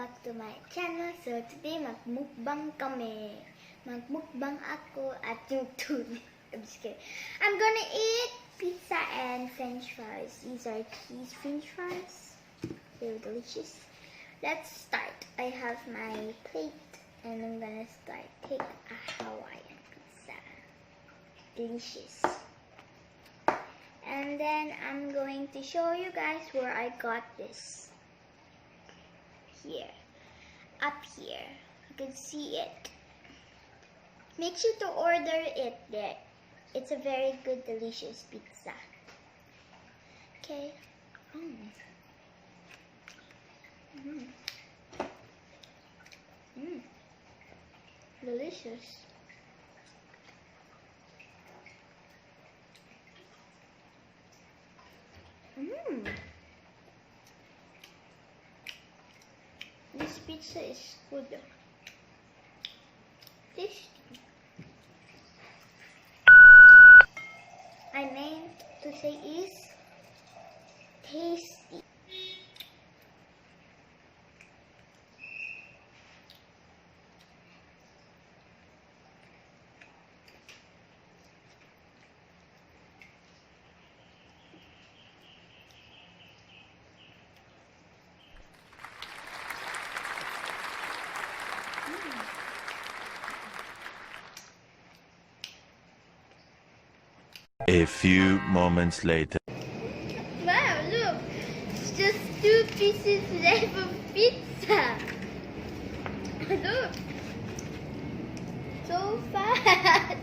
back to my channel. So today magmukbang kami. Magmukbang ako at YouTube. I'm just kidding. I'm gonna eat pizza and french fries. These are cheese french fries. They're delicious. Let's start. I have my plate and I'm gonna start. Take a Hawaiian pizza. Delicious. And then I'm going to show you guys where I got this. Here. Up here. You can see it. Make sure to order it there. It's a very good, delicious pizza. Okay. Delicious. This pizza is good. Tasty. I meant to say is tasty. A few moments later. Wow, look! It's just 2 pieces left of pizza. Look! So fast!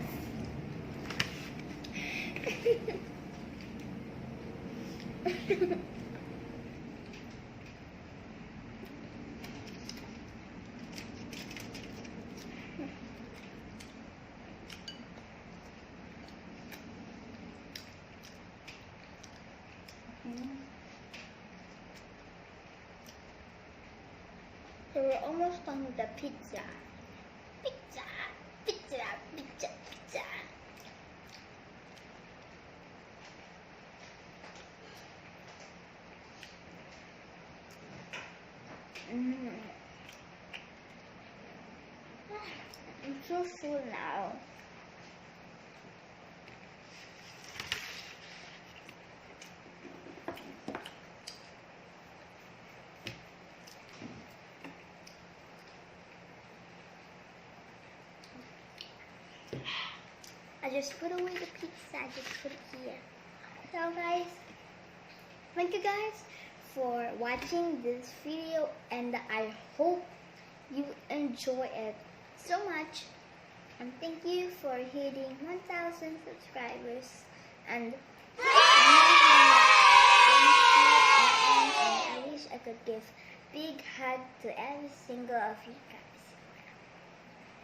So we're almost done with the pizza. Pizza, pizza, pizza, pizza. I'm so full now. I just put away the pizza. I just put it here. So guys, thank you guys for watching this video, and I hope you enjoy it so much. And thank you for hitting 1,000 subscribers. And I wish I could give big hug to every single of you guys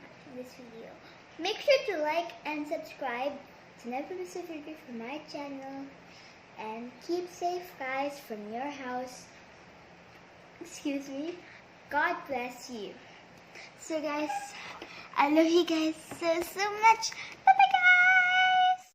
watching this video. Make sure to like and subscribe to never miss a video from my channel. And keep safe, guys, from your house. Excuse me. God bless you. So guys, I love you guys so much.